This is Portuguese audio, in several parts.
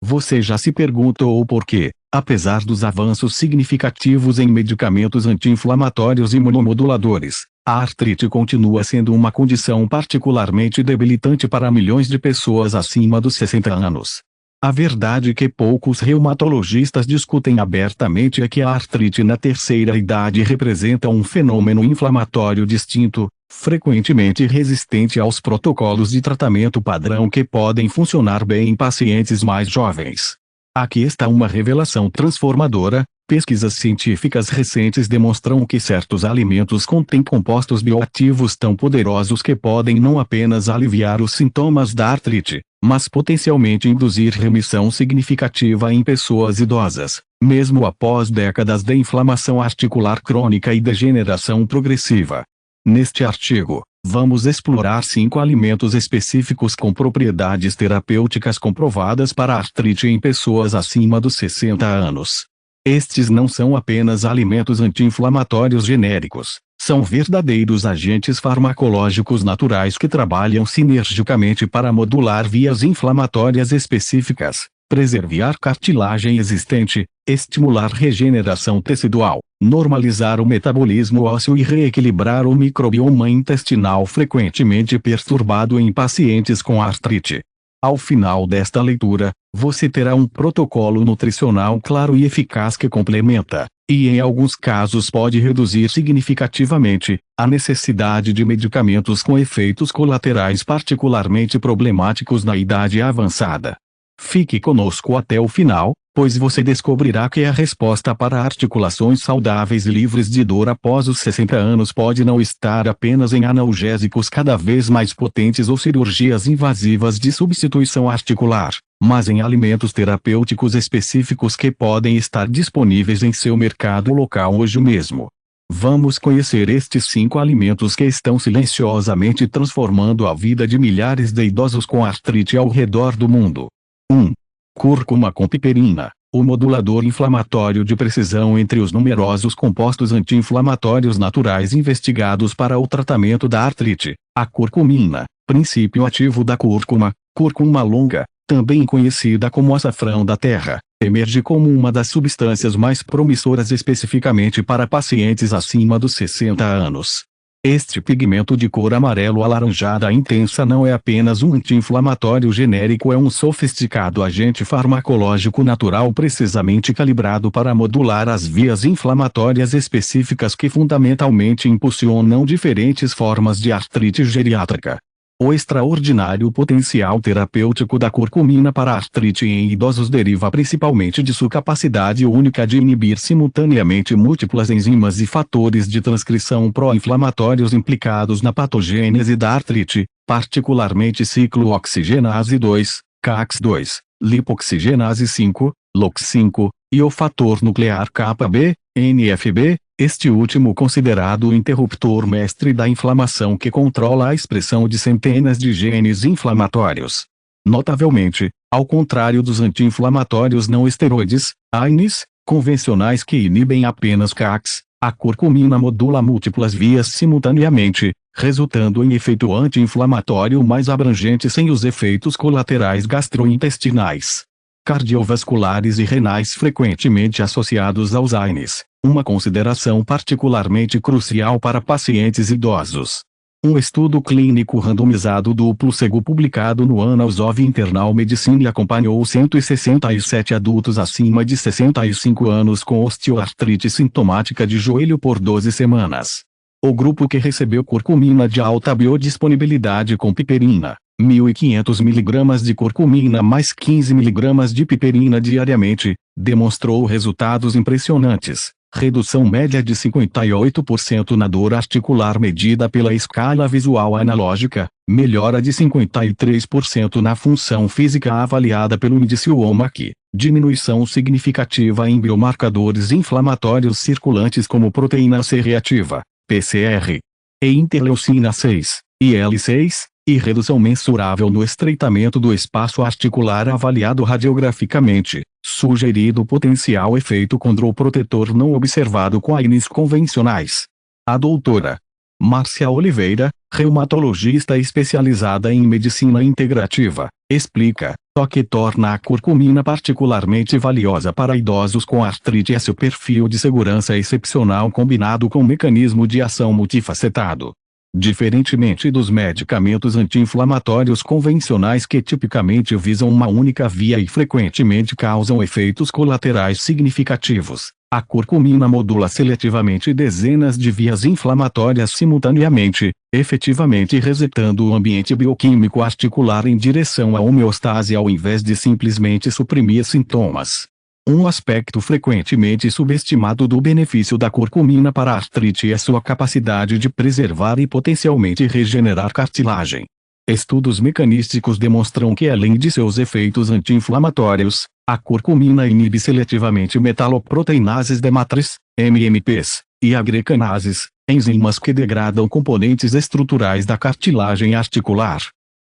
Você já se perguntou por quê, apesar dos avanços significativos em medicamentos anti-inflamatórios e imunomoduladores, a artrite continua sendo uma condição particularmente debilitante para milhões de pessoas acima dos 60 anos. A verdade que poucos reumatologistas discutem abertamente é que a artrite na terceira idade representa um fenômeno inflamatório distinto, frequentemente resistente aos protocolos de tratamento padrão que podem funcionar bem em pacientes mais jovens. Aqui está uma revelação transformadora: pesquisas científicas recentes demonstram que certos alimentos contêm compostos bioativos tão poderosos que podem não apenas aliviar os sintomas da artrite, mas potencialmente induzir remissão significativa em pessoas idosas, mesmo após décadas de inflamação articular crônica e degeneração progressiva. Neste artigo, vamos explorar 5 alimentos específicos com propriedades terapêuticas comprovadas para artrite em pessoas acima dos 60 anos. Estes não são apenas alimentos anti-inflamatórios genéricos, são verdadeiros agentes farmacológicos naturais que trabalham sinergicamente para modular vias inflamatórias específicas, preservar cartilagem existente, estimular regeneração tecidual, normalizar o metabolismo ósseo e reequilibrar o microbioma intestinal frequentemente perturbado em pacientes com artrite. Ao final desta leitura, você terá um protocolo nutricional claro e eficaz que complementa, e em alguns casos pode reduzir significativamente, a necessidade de medicamentos com efeitos colaterais particularmente problemáticos na idade avançada. Fique conosco até o final, pois você descobrirá que a resposta para articulações saudáveis e livres de dor após os 60 anos pode não estar apenas em analgésicos cada vez mais potentes ou cirurgias invasivas de substituição articular, mas em alimentos terapêuticos específicos que podem estar disponíveis em seu mercado local hoje mesmo. Vamos conhecer estes 5 alimentos que estão silenciosamente transformando a vida de milhares de idosos com artrite ao redor do mundo. 1. Cúrcuma com piperina, o modulador inflamatório de precisão entre os numerosos compostos anti-inflamatórios naturais investigados para o tratamento da artrite. A curcumina, princípio ativo da cúrcuma, cúrcuma longa, também conhecida como açafrão da terra, emerge como uma das substâncias mais promissoras especificamente para pacientes acima dos 60 anos. Este pigmento de cor amarelo-alaranjada intensa não é apenas um anti-inflamatório genérico, é um sofisticado agente farmacológico natural precisamente calibrado para modular as vias inflamatórias específicas que fundamentalmente impulsionam diferentes formas de artrite geriátrica. O extraordinário potencial terapêutico da curcumina para artrite em idosos deriva principalmente de sua capacidade única de inibir simultaneamente múltiplas enzimas e fatores de transcrição pró-inflamatórios implicados na patogênese da artrite, particularmente ciclooxigenase 2, CAX2, lipoxigenase 5, LOX5, e o fator nuclear Kb, NFB, este último considerado o interruptor mestre da inflamação que controla a expressão de centenas de genes inflamatórios. Notavelmente, ao contrário dos anti-inflamatórios não esteroides, AINES, convencionais que inibem apenas CAX, a curcumina modula múltiplas vias simultaneamente, resultando em efeito anti-inflamatório mais abrangente sem os efeitos colaterais gastrointestinais, cardiovasculares e renais frequentemente associados aos AINES, uma consideração particularmente crucial para pacientes idosos. Um estudo clínico randomizado duplo cego publicado no Annals of Internal Medicine acompanhou 167 adultos acima de 65 anos com osteoartrite sintomática de joelho por 12 semanas. O grupo que recebeu curcumina de alta biodisponibilidade com piperina, 1.500 mg de curcumina mais 15 mg de piperina diariamente, demonstrou resultados impressionantes. Redução média de 58% na dor articular medida pela escala visual analógica, melhora de 53% na função física avaliada pelo índice WOMAC, diminuição significativa em biomarcadores inflamatórios circulantes como proteína C reativa, PCR, e interleucina 6, IL-6, e redução mensurável no estreitamento do espaço articular avaliado radiograficamente, sugerido potencial efeito condroprotetor não observado com AINES convencionais. A doutora Márcia Oliveira, reumatologista especializada em medicina integrativa, explica: O que torna a curcumina particularmente valiosa para idosos com artrite é seu perfil de segurança excepcional combinado com um mecanismo de ação multifacetado. Diferentemente dos medicamentos anti-inflamatórios convencionais que tipicamente visam uma única via e frequentemente causam efeitos colaterais significativos, a curcumina modula seletivamente dezenas de vias inflamatórias simultaneamente, efetivamente resetando o ambiente bioquímico articular em direção à homeostase ao invés de simplesmente suprimir sintomas. Um aspecto frequentemente subestimado do benefício da curcumina para a artrite é sua capacidade de preservar e potencialmente regenerar cartilagem. Estudos mecanísticos demonstram que, além de seus efeitos anti-inflamatórios, a curcumina inibe seletivamente metaloproteinases de matriz, MMPs, e agrecanases, enzimas que degradam componentes estruturais da cartilagem articular.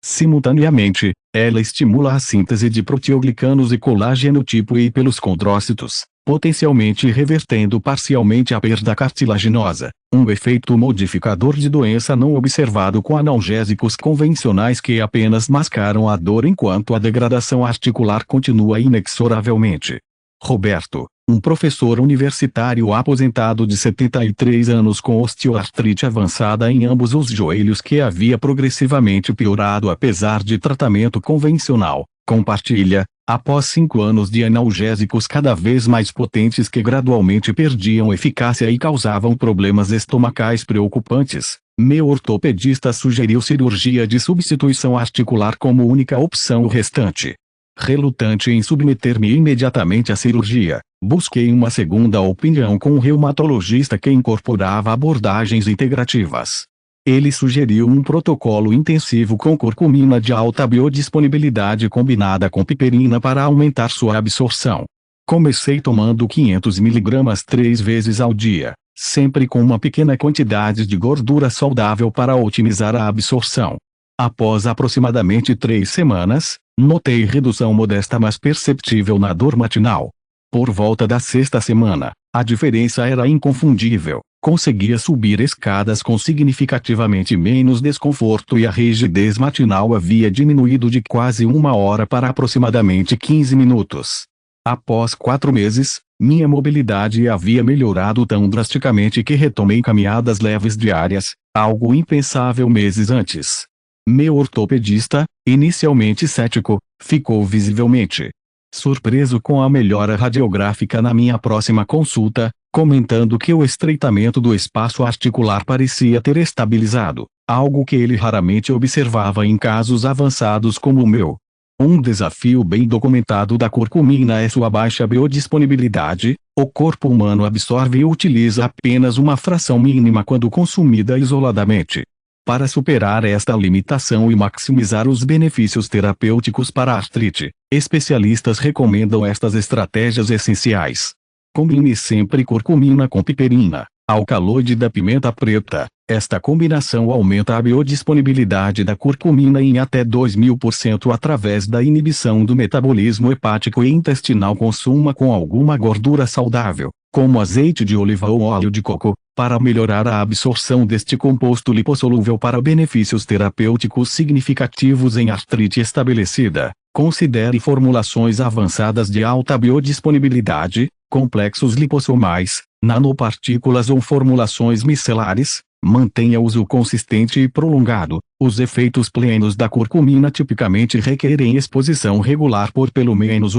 Simultaneamente, ela estimula a síntese de proteoglicanos e colágeno tipo I pelos condrócitos, potencialmente revertendo parcialmente a perda cartilaginosa, um efeito modificador de doença não observado com analgésicos convencionais que apenas mascaram a dor enquanto a degradação articular continua inexoravelmente. Roberto, um professor universitário aposentado de 73 anos com osteoartrite avançada em ambos os joelhos que havia progressivamente piorado apesar de tratamento convencional, compartilha, após 5 anos de analgésicos cada vez mais potentes que gradualmente perdiam eficácia e causavam problemas estomacais preocupantes, meu ortopedista sugeriu cirurgia de substituição articular como única opção restante. Relutante em submeter-me imediatamente à cirurgia, busquei uma segunda opinião com um reumatologista que incorporava abordagens integrativas. Ele sugeriu um protocolo intensivo com curcumina de alta biodisponibilidade combinada com piperina para aumentar sua absorção. Comecei tomando 500 mg 3 vezes ao dia, sempre com uma pequena quantidade de gordura saudável para otimizar a absorção. Após aproximadamente 3 semanas, notei redução modesta mas perceptível na dor matinal. Por volta da 6ª semana, a diferença era inconfundível. Conseguia subir escadas com significativamente menos desconforto e a rigidez matinal havia diminuído de quase 1 hora para aproximadamente 15 minutos. Após 4 meses, minha mobilidade havia melhorado tão drasticamente que retomei caminhadas leves diárias, algo impensável meses antes. Meu ortopedista, inicialmente cético, ficou visivelmente surpreso com a melhora radiográfica na minha próxima consulta, comentando que o estreitamento do espaço articular parecia ter estabilizado, algo que ele raramente observava em casos avançados como o meu. Um desafio bem documentado da curcumina é sua baixa biodisponibilidade. O corpo humano absorve e utiliza apenas uma fração mínima quando consumida isoladamente. Para superar esta limitação e maximizar os benefícios terapêuticos para a artrite, especialistas recomendam estas estratégias essenciais. Combine sempre curcumina com piperina, alcaloide da pimenta preta. Esta combinação aumenta a biodisponibilidade da curcumina em até 2000% através da inibição do metabolismo hepático e intestinal. Consuma com alguma gordura saudável, como azeite de oliva ou óleo de coco, para melhorar a absorção deste composto lipossolúvel para benefícios terapêuticos significativos em artrite estabelecida. Considere formulações avançadas de alta biodisponibilidade, complexos lipossomais, nanopartículas ou formulações micelares. Mantenha uso consistente e prolongado. Os efeitos plenos da curcumina tipicamente requerem exposição regular por pelo menos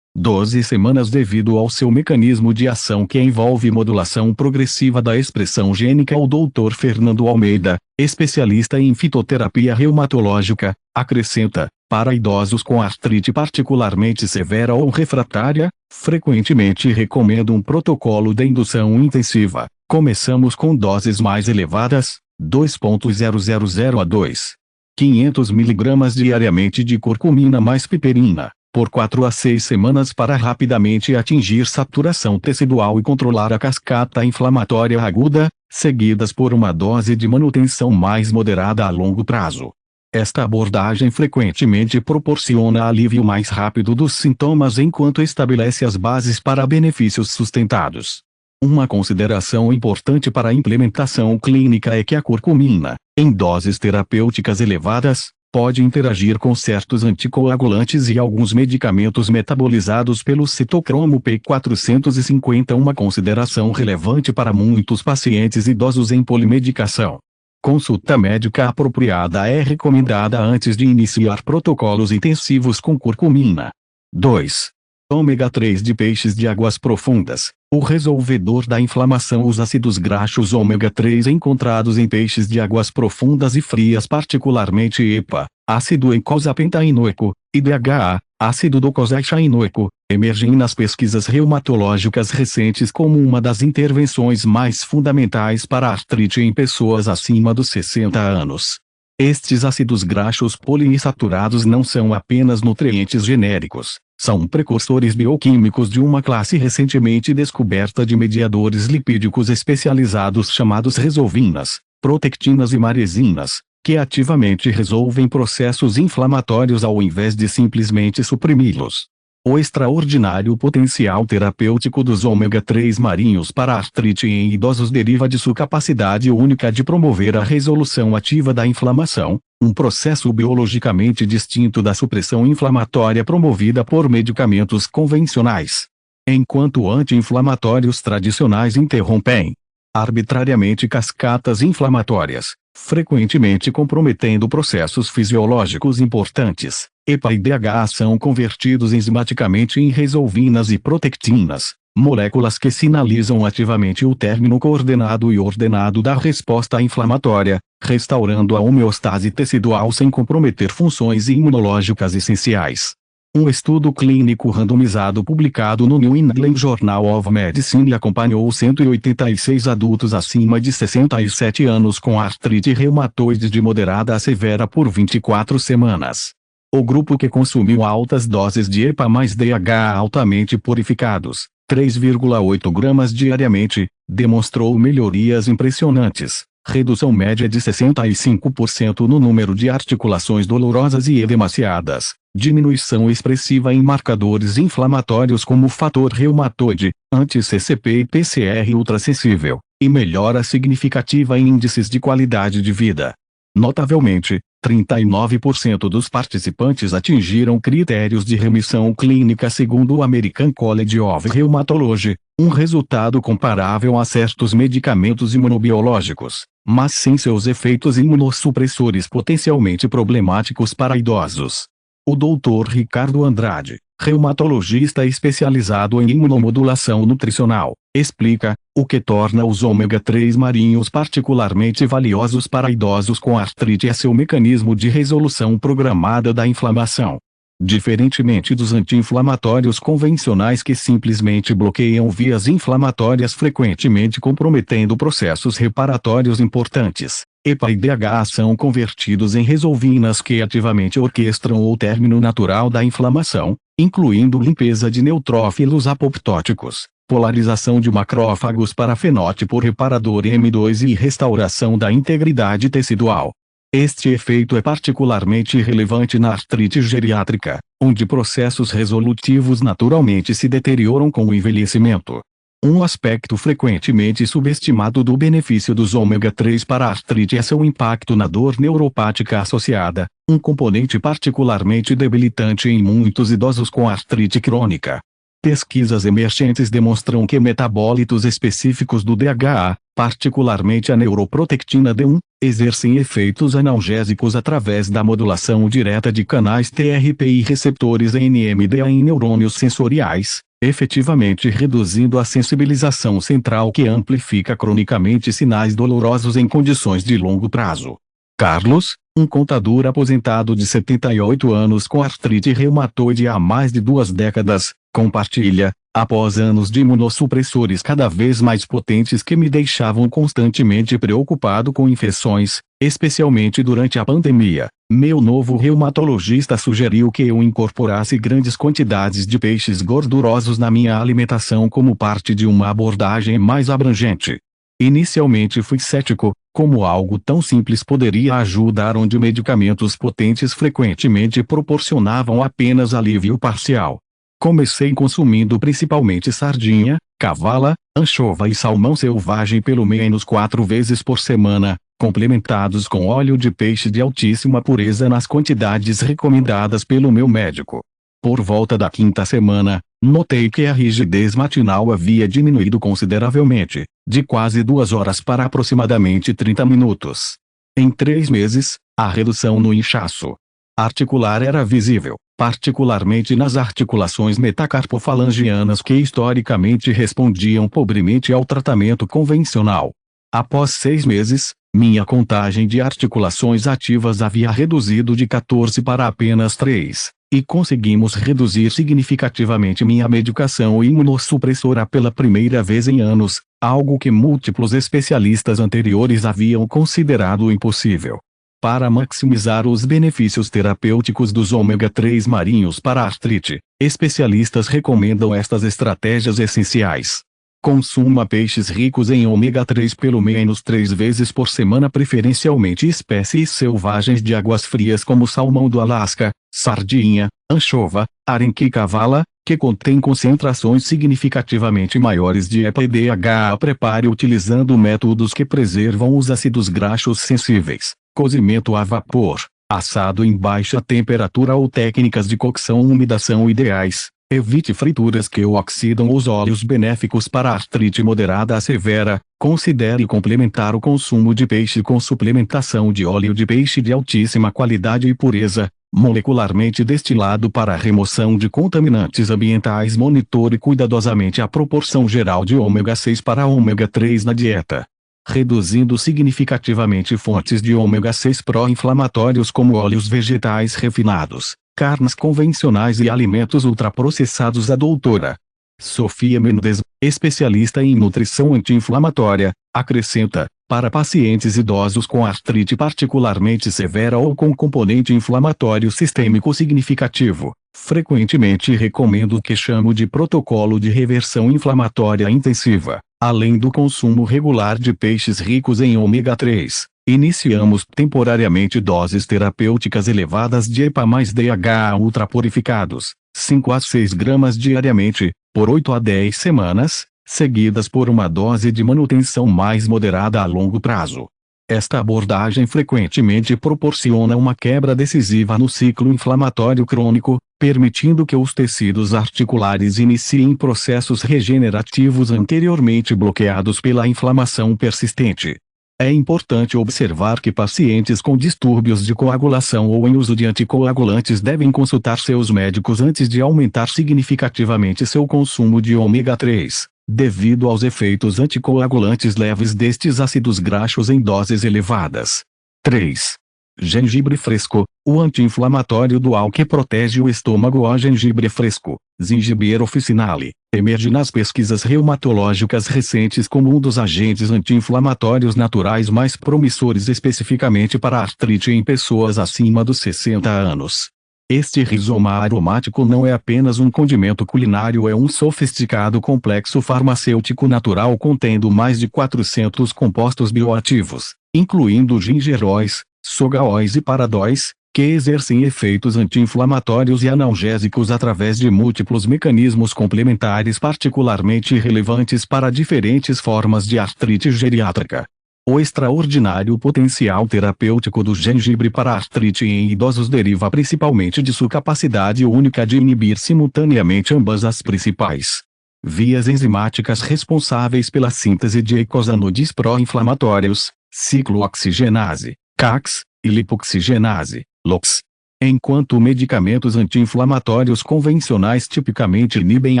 12 semanas devido ao seu mecanismo de ação que envolve modulação progressiva da expressão gênica. O Dr. Fernando Almeida, especialista em fitoterapia reumatológica, acrescenta: para idosos com artrite particularmente severa ou refratária, frequentemente recomendo um protocolo de indução intensiva. Começamos com doses mais elevadas, 2.000 a 2.500 mg diariamente de curcumina mais piperina, por 4 a 6 semanas para rapidamente atingir saturação tecidual e controlar a cascata inflamatória aguda, seguidas por uma dose de manutenção mais moderada a longo prazo. Esta abordagem frequentemente proporciona alívio mais rápido dos sintomas enquanto estabelece as bases para benefícios sustentados. Uma consideração importante para a implementação clínica é que a curcumina, em doses terapêuticas elevadas, pode interagir com certos anticoagulantes e alguns medicamentos metabolizados pelo citocromo P450, uma consideração relevante para muitos pacientes idosos em polimedicação. Consulta médica apropriada é recomendada antes de iniciar protocolos intensivos com curcumina. 2. Ômega 3 de peixes de águas profundas. O resolvedor da inflamação. Os ácidos graxos ômega 3 encontrados em peixes de águas profundas e frias, particularmente EPA, ácido eicosapentaenoico, e DHA, ácido docosahexaenoico, emergem nas pesquisas reumatológicas recentes como uma das intervenções mais fundamentais para a artrite em pessoas acima dos 60 anos. Estes ácidos graxos poliinsaturados não são apenas nutrientes genéricos, são precursores bioquímicos de uma classe recentemente descoberta de mediadores lipídicos especializados chamados resolvinas, protectinas e maresinas, que ativamente resolvem processos inflamatórios ao invés de simplesmente suprimi-los. O extraordinário potencial terapêutico dos ômega 3 marinhos para a artrite em idosos deriva de sua capacidade única de promover a resolução ativa da inflamação, um processo biologicamente distinto da supressão inflamatória promovida por medicamentos convencionais. Enquanto anti-inflamatórios tradicionais interrompem arbitrariamente cascatas inflamatórias, frequentemente comprometendo processos fisiológicos importantes, EPA e DHA são convertidos enzimaticamente em resolvinas e protectinas, moléculas que sinalizam ativamente o término coordenado e ordenado da resposta inflamatória, restaurando a homeostase tecidual sem comprometer funções imunológicas essenciais. Um estudo clínico randomizado publicado no New England Journal of Medicine acompanhou 186 adultos acima de 67 anos com artrite reumatoide de moderada a severa por 24 semanas. O grupo que consumiu altas doses de EPA mais DHA altamente purificados, 3,8 gramas diariamente, demonstrou melhorias impressionantes. Redução média de 65% no número de articulações dolorosas e edemaciadas, diminuição expressiva em marcadores inflamatórios como fator reumatoide, anti-CCP e PCR ultrassensível, e melhora significativa em índices de qualidade de vida. Notavelmente, 39% dos participantes atingiram critérios de remissão clínica segundo o American College of Rheumatology, um resultado comparável a certos medicamentos imunobiológicos, mas sem seus efeitos imunossupressores potencialmente problemáticos para idosos. O Dr. Ricardo Andrade, reumatologista especializado em imunomodulação nutricional, explica o que torna os ômega 3 marinhos particularmente valiosos para idosos com artrite é seu mecanismo de resolução programada da inflamação. Diferentemente dos anti-inflamatórios convencionais que simplesmente bloqueiam vias inflamatórias frequentemente comprometendo processos reparatórios importantes, EPA e DHA são convertidos em resolvinas que ativamente orquestram o término natural da inflamação, incluindo limpeza de neutrófilos apoptóticos, polarização de macrófagos para fenótipo reparador M2 e restauração da integridade tecidual. Este efeito é particularmente relevante na artrite geriátrica, onde processos resolutivos naturalmente se deterioram com o envelhecimento. Um aspecto frequentemente subestimado do benefício dos ômega 3 para a artrite é seu impacto na dor neuropática associada, um componente particularmente debilitante em muitos idosos com artrite crônica. Pesquisas emergentes demonstram que metabólitos específicos do DHA, particularmente a neuroprotectina D1, exercem efeitos analgésicos através da modulação direta de canais TRP e receptores NMDA em neurônios sensoriais, efetivamente reduzindo a sensibilização central que amplifica cronicamente sinais dolorosos em condições de longo prazo. Carlos, um contador aposentado de 78 anos com artrite reumatoide há mais de 2 décadas, compartilha, após anos de imunossupressores cada vez mais potentes que me deixavam constantemente preocupado com infecções, especialmente durante a pandemia, meu novo reumatologista sugeriu que eu incorporasse grandes quantidades de peixes gordurosos na minha alimentação como parte de uma abordagem mais abrangente. Inicialmente fui cético, como algo tão simples poderia ajudar onde medicamentos potentes frequentemente proporcionavam apenas alívio parcial. Comecei consumindo principalmente sardinha, cavala, anchova e salmão selvagem pelo menos 4 vezes por semana, complementados com óleo de peixe de altíssima pureza nas quantidades recomendadas pelo meu médico. Por volta da 5ª semana, notei que a rigidez matinal havia diminuído consideravelmente, de quase 2 horas para aproximadamente 30 minutos. Em 3 meses, a redução no inchaço articular era visível, particularmente nas articulações metacarpofalangianas que historicamente respondiam pobremente ao tratamento convencional. Após 6 meses, minha contagem de articulações ativas havia reduzido de 14 para apenas 3, e conseguimos reduzir significativamente minha medicação imunossupressora pela primeira vez em anos, algo que múltiplos especialistas anteriores haviam considerado impossível. Para maximizar os benefícios terapêuticos dos ômega 3 marinhos para a artrite, especialistas recomendam estas estratégias essenciais. Consuma peixes ricos em ômega 3 pelo menos 3 vezes por semana, preferencialmente espécies selvagens de águas frias como salmão do Alasca, sardinha, anchova, arenque e cavala, que contém concentrações significativamente maiores de EPA/DHA. Prepare utilizando métodos que preservam os ácidos graxos sensíveis, cozimento a vapor, assado em baixa temperatura ou técnicas de cocção-umidação ideais. Evite frituras que oxidam os óleos benéficos para a artrite moderada a severa. Considere complementar o consumo de peixe com suplementação de óleo de peixe de altíssima qualidade e pureza, molecularmente destilado para a remoção de contaminantes ambientais. Monitore cuidadosamente a proporção geral de ômega 6 para ômega 3 na dieta, reduzindo significativamente fontes de ômega 6 pró-inflamatórios como óleos vegetais refinados, carnes convencionais e alimentos ultraprocessados. A doutora Sofia Mendes, especialista em nutrição anti-inflamatória, acrescenta: para pacientes idosos com artrite particularmente severa ou com componente inflamatório sistêmico significativo, frequentemente recomendo o que chamo de protocolo de reversão inflamatória intensiva. Além do consumo regular de peixes ricos em ômega 3, iniciamos temporariamente doses terapêuticas elevadas de EPA mais DHA ultrapurificados, 5 a 6 gramas diariamente, por 8 a 10 semanas, seguidas por uma dose de manutenção mais moderada a longo prazo. Esta abordagem frequentemente proporciona uma quebra decisiva no ciclo inflamatório crônico, permitindo que os tecidos articulares iniciem processos regenerativos anteriormente bloqueados pela inflamação persistente. É importante observar que pacientes com distúrbios de coagulação ou em uso de anticoagulantes devem consultar seus médicos antes de aumentar significativamente seu consumo de ômega 3, devido aos efeitos anticoagulantes leves destes ácidos graxos em doses elevadas. 3. Gengibre fresco, o anti-inflamatório dual que protege o estômago. O gengibre fresco, Zingiber officinale, emerge nas pesquisas reumatológicas recentes como um dos agentes anti-inflamatórios naturais mais promissores, especificamente para artrite em pessoas acima dos 60 anos. Este rizoma aromático não é apenas um condimento culinário, é um sofisticado complexo farmacêutico natural contendo mais de 400 compostos bioativos, incluindo gingeróis, sogaóis e paradóis, que exercem efeitos anti-inflamatórios e analgésicos através de múltiplos mecanismos complementares particularmente relevantes para diferentes formas de artrite geriátrica. O extraordinário potencial terapêutico do gengibre para artrite em idosos deriva principalmente de sua capacidade única de inibir simultaneamente ambas as principais vias enzimáticas responsáveis pela síntese de eicosanoides pró-inflamatórios, ciclooxigenase, CAX, e lipoxigenase, LOX. Enquanto medicamentos anti-inflamatórios convencionais tipicamente inibem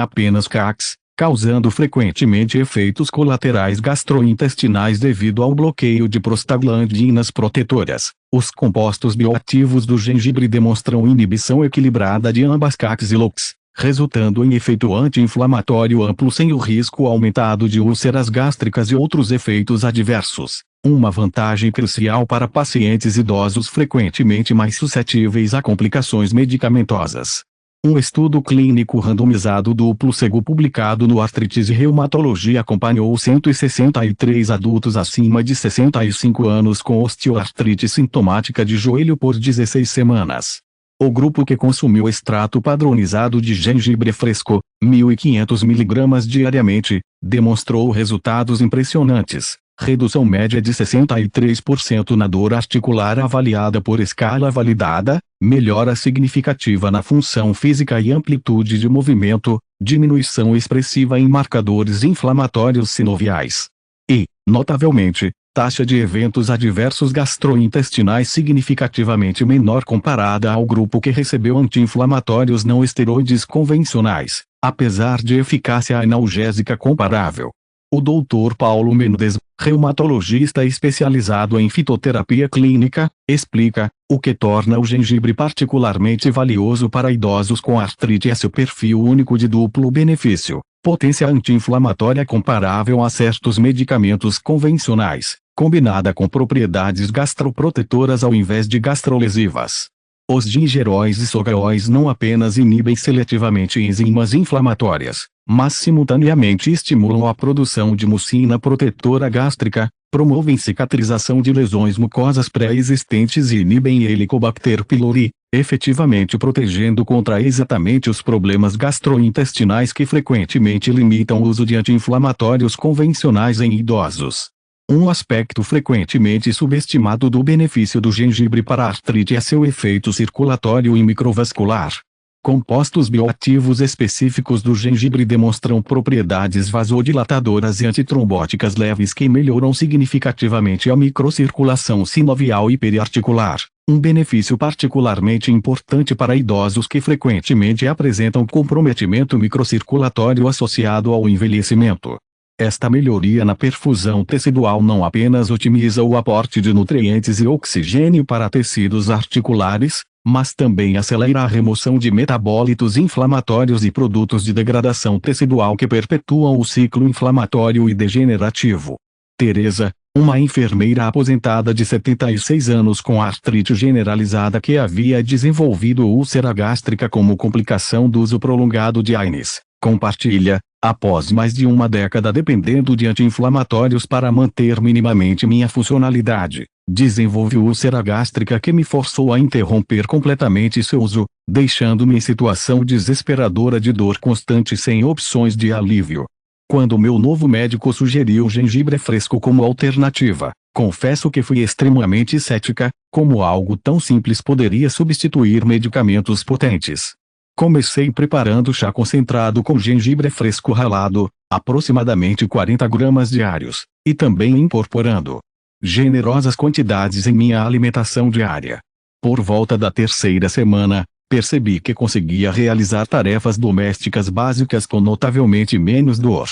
apenas CAX, causando frequentemente efeitos colaterais gastrointestinais devido ao bloqueio de prostaglandinas protetoras, os compostos bioativos do gengibre demonstram inibição equilibrada de ambas CAX e LOX, resultando em efeito anti-inflamatório amplo sem o risco aumentado de úlceras gástricas e outros efeitos adversos. Uma vantagem crucial para pacientes idosos frequentemente mais suscetíveis a complicações medicamentosas. Um estudo clínico randomizado duplo cego publicado no Arthritis e Reumatologia acompanhou 163 adultos acima de 65 anos com osteoartrite sintomática de joelho por 16 semanas. O grupo que consumiu extrato padronizado de gengibre fresco, 1.500 mg diariamente, demonstrou resultados impressionantes, redução média de 63% na dor articular avaliada por escala validada, melhora significativa na função física e amplitude de movimento, diminuição expressiva em marcadores inflamatórios sinoviais. E, notavelmente, taxa de eventos adversos gastrointestinais significativamente menor comparada ao grupo que recebeu anti-inflamatórios não esteroides convencionais, apesar de eficácia analgésica comparável. O Dr. Paulo Mendes, reumatologista especializado em fitoterapia clínica, explica o que torna o gengibre particularmente valioso para idosos com artrite é seu perfil único de duplo benefício, potência anti-inflamatória comparável a certos medicamentos convencionais, combinada com propriedades gastroprotetoras ao invés de gastrolesivas. Os gingeróis e sogaóis não apenas inibem seletivamente enzimas inflamatórias, mas simultaneamente estimulam a produção de mucina protetora gástrica, promovem cicatrização de lesões mucosas pré-existentes e inibem Helicobacter pylori, efetivamente protegendo contra exatamente os problemas gastrointestinais que frequentemente limitam o uso de anti-inflamatórios convencionais em idosos. Um aspecto frequentemente subestimado do benefício do gengibre para a artrite é seu efeito circulatório e microvascular. Compostos bioativos específicos do gengibre demonstram propriedades vasodilatadoras e antitrombóticas leves que melhoram significativamente a microcirculação sinovial e periarticular, um benefício particularmente importante para idosos que frequentemente apresentam comprometimento microcirculatório associado ao envelhecimento. Esta melhoria na perfusão tecidual não apenas otimiza o aporte de nutrientes e oxigênio para tecidos articulares, mas também acelera a remoção de metabólitos inflamatórios e produtos de degradação tecidual que perpetuam o ciclo inflamatório e degenerativo. Teresa, uma enfermeira aposentada de 76 anos com artrite generalizada que havia desenvolvido úlcera gástrica como complicação do uso prolongado de AINES, compartilha, após mais de uma década dependendo de anti-inflamatórios para manter minimamente minha funcionalidade, desenvolvi úlcera gástrica que me forçou a interromper completamente seu uso, deixando-me em situação desesperadora de dor constante sem opções de alívio. Quando meu novo médico sugeriu gengibre fresco como alternativa, confesso que fui extremamente cética, como algo tão simples poderia substituir medicamentos potentes. Comecei preparando chá concentrado com gengibre fresco ralado, aproximadamente 40 gramas diários, e também incorporando generosas quantidades em minha alimentação diária. Por volta da terceira semana, percebi que conseguia realizar tarefas domésticas básicas com notavelmente menos dor.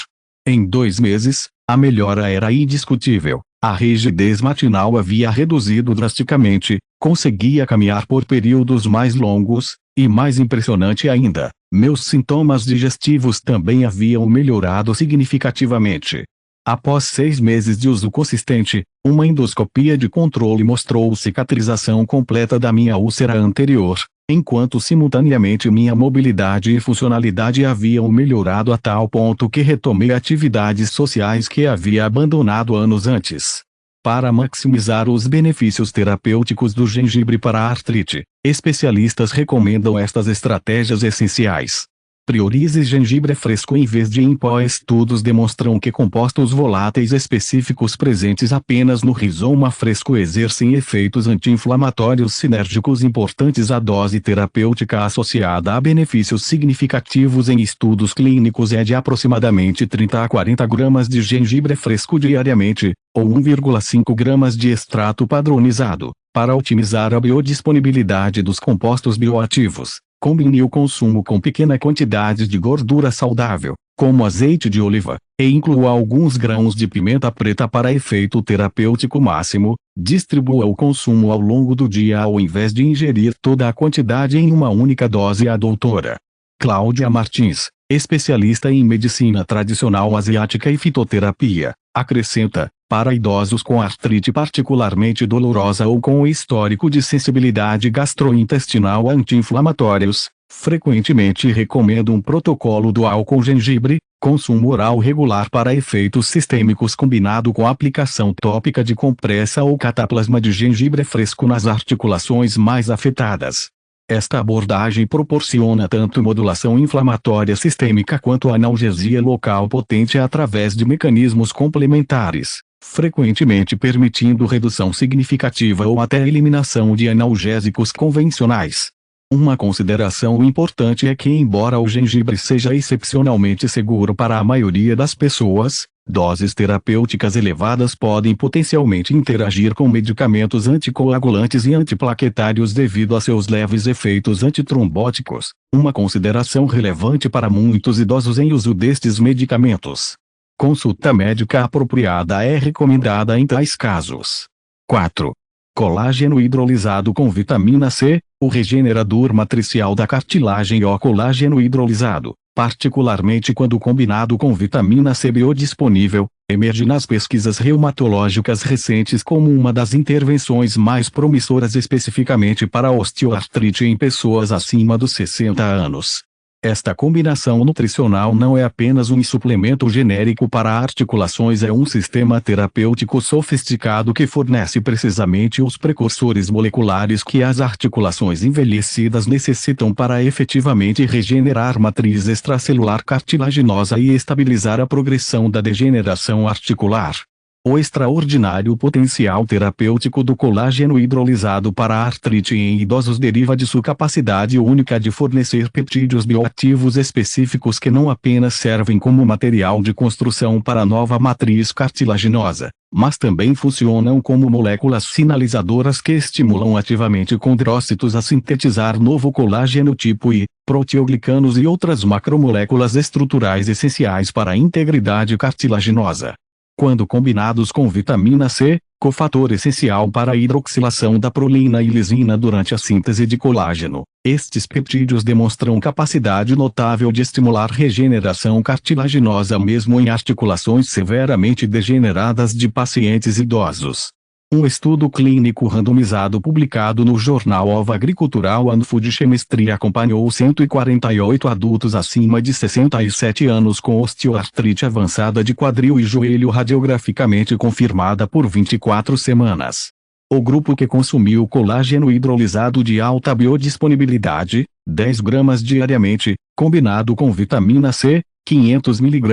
Em 2 meses, a melhora era indiscutível. A rigidez matinal havia reduzido drasticamente, conseguia caminhar por períodos mais longos, e mais impressionante ainda, meus sintomas digestivos também haviam melhorado significativamente. Após 6 meses de uso consistente, uma endoscopia de controle mostrou cicatrização completa da minha úlcera anterior, enquanto simultaneamente minha mobilidade e funcionalidade haviam melhorado a tal ponto que retomei atividades sociais que havia abandonado anos antes. Para maximizar os benefícios terapêuticos do gengibre para a artrite, especialistas recomendam estas estratégias essenciais. Priorize gengibre fresco em vez de em pó. Estudos demonstram que compostos voláteis específicos presentes apenas no rizoma fresco exercem efeitos anti-inflamatórios sinérgicos importantes. A dose terapêutica associada a benefícios significativos em estudos clínicos é de aproximadamente 30 a 40 gramas de gengibre fresco diariamente, ou 1,5 gramas de extrato padronizado. Para otimizar a biodisponibilidade dos compostos bioativos, combine o consumo com pequena quantidade de gordura saudável, como azeite de oliva, e inclua alguns grãos de pimenta preta para efeito terapêutico máximo. Distribua o consumo ao longo do dia ao invés de ingerir toda a quantidade em uma única dose. A doutora Cláudia Martins, especialista em medicina tradicional asiática e fitoterapia, acrescenta: para idosos com artrite particularmente dolorosa ou com histórico de sensibilidade gastrointestinal a anti-inflamatórios, frequentemente recomendo um protocolo dual com gengibre, consumo oral regular para efeitos sistêmicos combinado com aplicação tópica de compressa ou cataplasma de gengibre fresco nas articulações mais afetadas. Esta abordagem proporciona tanto modulação inflamatória sistêmica quanto analgesia local potente através de mecanismos complementares. frequentemente permitindo redução significativa ou até eliminação de analgésicos convencionais. Uma consideração importante é que, embora o gengibre seja excepcionalmente seguro para a maioria das pessoas, doses terapêuticas elevadas podem potencialmente interagir com medicamentos anticoagulantes e antiplaquetários devido a seus leves efeitos antitrombóticos, uma consideração relevante para muitos idosos em uso destes medicamentos. Consulta médica apropriada é recomendada em tais casos. 4. Colágeno hidrolisado com vitamina C, o regenerador matricial da cartilagem ou colágeno hidrolisado, particularmente quando combinado com vitamina C biodisponível, emerge nas pesquisas reumatológicas recentes como uma das intervenções mais promissoras especificamente para a osteoartrite em pessoas acima dos 60 anos. Esta combinação nutricional não é apenas um suplemento genérico para articulações, é um sistema terapêutico sofisticado que fornece precisamente os precursores moleculares que as articulações envelhecidas necessitam para efetivamente regenerar matriz extracelular cartilaginosa e estabilizar a progressão da degeneração articular. O extraordinário potencial terapêutico do colágeno hidrolisado para a artrite em idosos deriva de sua capacidade única de fornecer peptídeos bioativos específicos que não apenas servem como material de construção para a nova matriz cartilaginosa, mas também funcionam como moléculas sinalizadoras que estimulam ativamente condrócitos a sintetizar novo colágeno tipo I, proteoglicanos e outras macromoléculas estruturais essenciais para a integridade cartilaginosa. Quando combinados com vitamina C, cofator essencial para a hidroxilação da prolina e lisina durante a síntese de colágeno, estes peptídeos demonstram capacidade notável de estimular regeneração cartilaginosa mesmo em articulações severamente degeneradas de pacientes idosos. Um estudo clínico randomizado publicado no jornal of Agricultural and Food Chemistry acompanhou 148 adultos acima de 67 anos com osteoartrite avançada de quadril e joelho radiograficamente confirmada por 24 semanas. O grupo que consumiu colágeno hidrolisado de alta biodisponibilidade, 10 gramas diariamente, combinado com vitamina C, 500 mg,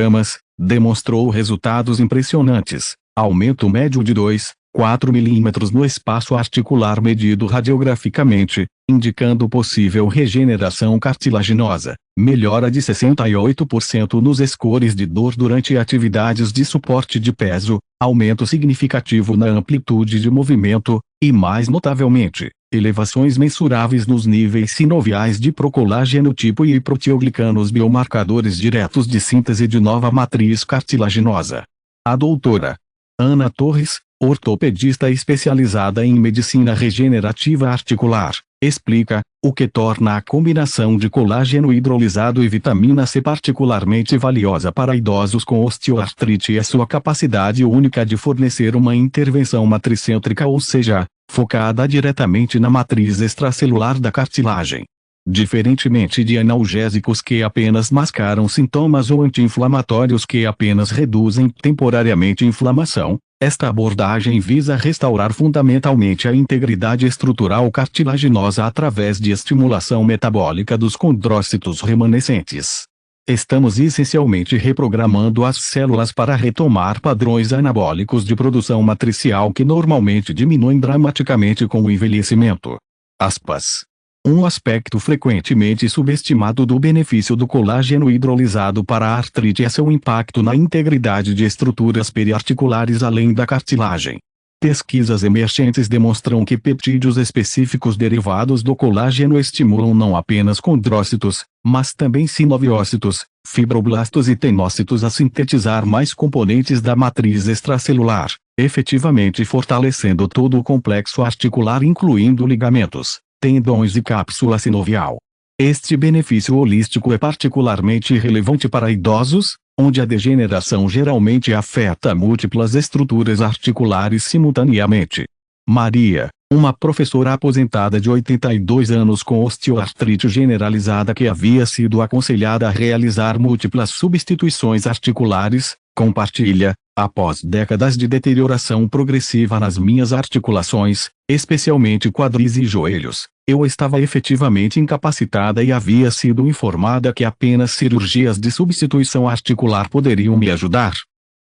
demonstrou resultados impressionantes, aumento médio de 2,4 milímetros no espaço articular medido radiograficamente, indicando possível regeneração cartilaginosa, melhora de 68% nos scores de dor durante atividades de suporte de peso, aumento significativo na amplitude de movimento, e mais notavelmente, elevações mensuráveis nos níveis sinoviais de procolágeno tipo I e proteoglicanos biomarcadores diretos de síntese de nova matriz cartilaginosa. A doutora Ana Torres, ortopedista especializada em medicina regenerativa articular, explica o que torna a combinação de colágeno hidrolisado e vitamina C particularmente valiosa para idosos com osteoartrite é sua capacidade única de fornecer uma intervenção matricêntrica, ou seja, focada diretamente na matriz extracelular da cartilagem. Diferentemente de analgésicos que apenas mascaram sintomas ou anti-inflamatórios que apenas reduzem temporariamente inflamação, esta abordagem visa restaurar fundamentalmente a integridade estrutural cartilaginosa através de estimulação metabólica dos condrócitos remanescentes. Estamos essencialmente reprogramando as células para retomar padrões anabólicos de produção matricial que normalmente diminuem dramaticamente com o envelhecimento. Aspas. Um aspecto frequentemente subestimado do benefício do colágeno hidrolisado para a artrite é seu impacto na integridade de estruturas periarticulares além da cartilagem. Pesquisas emergentes demonstram que peptídeos específicos derivados do colágeno estimulam não apenas condrócitos, mas também sinoviócitos, fibroblastos e tenócitos a sintetizar mais componentes da matriz extracelular, efetivamente fortalecendo todo o complexo articular incluindo ligamentos, tendões e cápsula sinovial. Este benefício holístico é particularmente relevante para idosos, onde a degeneração geralmente afeta múltiplas estruturas articulares simultaneamente. Maria, uma professora aposentada de 82 anos com osteoartrite generalizada que havia sido aconselhada a realizar múltiplas substituições articulares, compartilha: após décadas de deterioração progressiva nas minhas articulações, especialmente quadris e joelhos, eu estava efetivamente incapacitada e havia sido informada que apenas cirurgias de substituição articular poderiam me ajudar.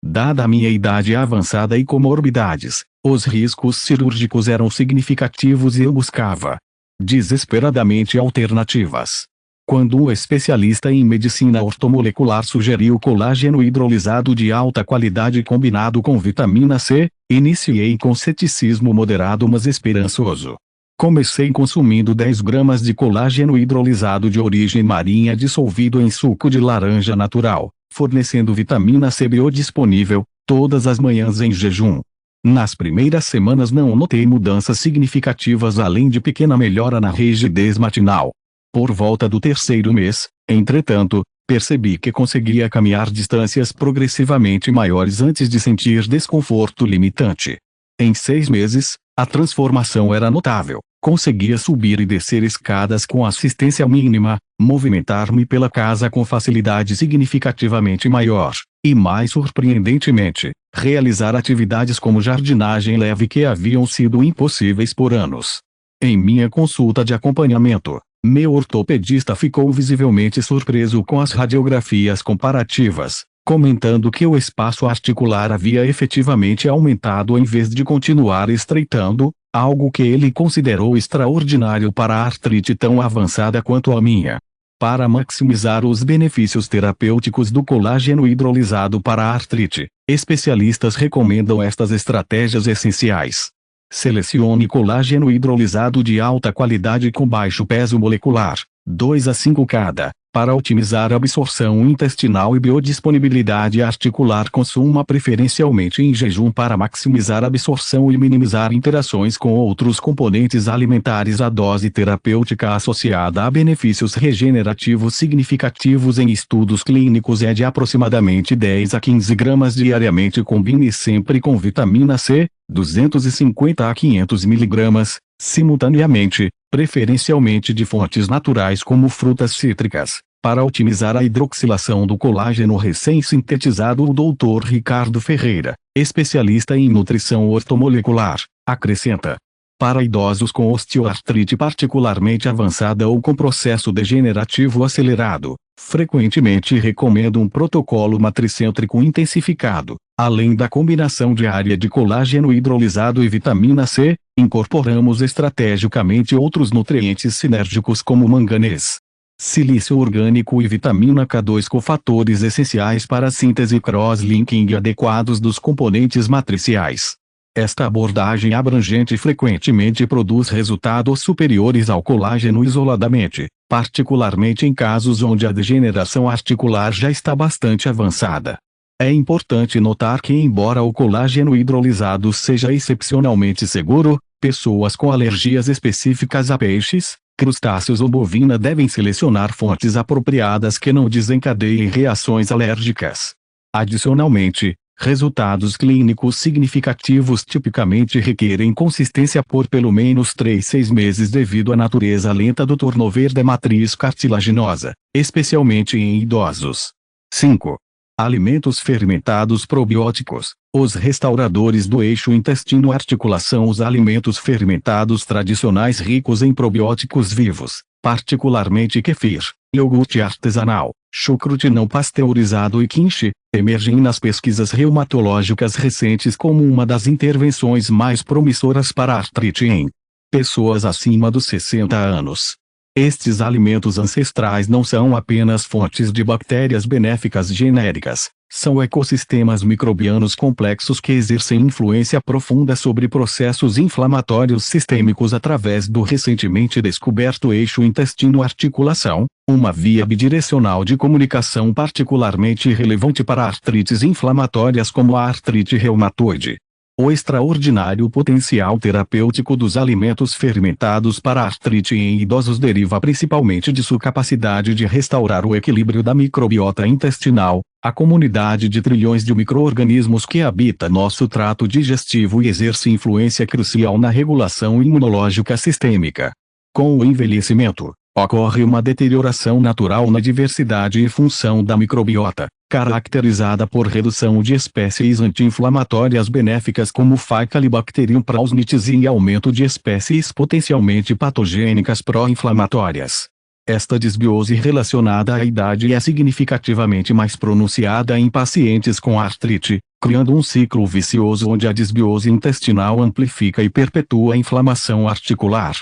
Dada a minha idade avançada e comorbidades, os riscos cirúrgicos eram significativos e eu buscava desesperadamente alternativas. Quando um especialista em medicina ortomolecular sugeriu colágeno hidrolisado de alta qualidade combinado com vitamina C, iniciei com ceticismo moderado mas esperançoso. Comecei consumindo 10 gramas de colágeno hidrolisado de origem marinha dissolvido em suco de laranja natural, fornecendo vitamina C biodisponível, todas as manhãs em jejum. Nas primeiras semanas não notei mudanças significativas além de pequena melhora na rigidez matinal. Por volta do terceiro mês, entretanto, percebi que conseguia caminhar distâncias progressivamente maiores antes de sentir desconforto limitante. Em 6 meses, a transformação era notável. Conseguia subir e descer escadas com assistência mínima, movimentar-me pela casa com facilidade significativamente maior, e mais surpreendentemente, realizar atividades como jardinagem leve que haviam sido impossíveis por anos. Em minha consulta de acompanhamento, meu ortopedista ficou visivelmente surpreso com as radiografias comparativas, comentando que o espaço articular havia efetivamente aumentado em vez de continuar estreitando, algo que ele considerou extraordinário para a artrite tão avançada quanto a minha. Para maximizar os benefícios terapêuticos do colágeno hidrolisado para a artrite, especialistas recomendam estas estratégias essenciais. Selecione colágeno hidrolisado de alta qualidade com baixo peso molecular, 2 a 5 cada. Para otimizar a absorção intestinal e biodisponibilidade articular, consuma preferencialmente em jejum para maximizar a absorção e minimizar interações com outros componentes alimentares. A dose terapêutica associada a benefícios regenerativos significativos em estudos clínicos é de aproximadamente 10 a 15 gramas diariamente. Combine sempre com vitamina C, 250 a 500 mg, simultaneamente, preferencialmente de fontes naturais como frutas cítricas. Para otimizar a hidroxilação do colágeno recém-sintetizado, o Dr. Ricardo Ferreira, especialista em nutrição ortomolecular, acrescenta: para idosos com osteoartrite particularmente avançada ou com processo degenerativo acelerado, frequentemente recomendo um protocolo matricêntrico intensificado. Além da combinação diária de colágeno hidrolisado e vitamina C, incorporamos estrategicamente outros nutrientes sinérgicos como manganês, silício orgânico e vitamina K2, cofatores essenciais para a síntese cross-linking adequados dos componentes matriciais. Esta abordagem abrangente frequentemente produz resultados superiores ao colágeno isoladamente, particularmente em casos onde a degeneração articular já está bastante avançada. É importante notar que, embora o colágeno hidrolisado seja excepcionalmente seguro, pessoas com alergias específicas a peixes, crustáceos ou bovina devem selecionar fontes apropriadas que não desencadeiem reações alérgicas. Adicionalmente, resultados clínicos significativos tipicamente requerem consistência por pelo menos 3-6 meses devido à natureza lenta do turnover da matriz cartilaginosa, especialmente em idosos. 5. Alimentos fermentados probióticos. Os restauradores do eixo intestino-articulação. Os alimentos fermentados tradicionais ricos em probióticos vivos, particularmente kefir, iogurte artesanal, chucrute não pasteurizado e kimchi, emergem nas pesquisas reumatológicas recentes como uma das intervenções mais promissoras para a artrite em pessoas acima dos 60 anos. Estes alimentos ancestrais não são apenas fontes de bactérias benéficas genéricas, são ecossistemas microbianos complexos que exercem influência profunda sobre processos inflamatórios sistêmicos através do recentemente descoberto eixo intestino-articulação, uma via bidirecional de comunicação particularmente relevante para artrites inflamatórias como a artrite reumatoide. O extraordinário potencial terapêutico dos alimentos fermentados para a artrite em idosos deriva principalmente de sua capacidade de restaurar o equilíbrio da microbiota intestinal, a comunidade de trilhões de micro-organismos que habita nosso trato digestivo e exerce influência crucial na regulação imunológica sistêmica. Com o envelhecimento, ocorre uma deterioração natural na diversidade e função da microbiota, caracterizada por redução de espécies anti-inflamatórias benéficas como Faecalibacterium prausnitis e aumento de espécies potencialmente patogênicas pró-inflamatórias. Esta desbiose relacionada à idade é significativamente mais pronunciada em pacientes com artrite, criando um ciclo vicioso onde a desbiose intestinal amplifica e perpetua a inflamação articular.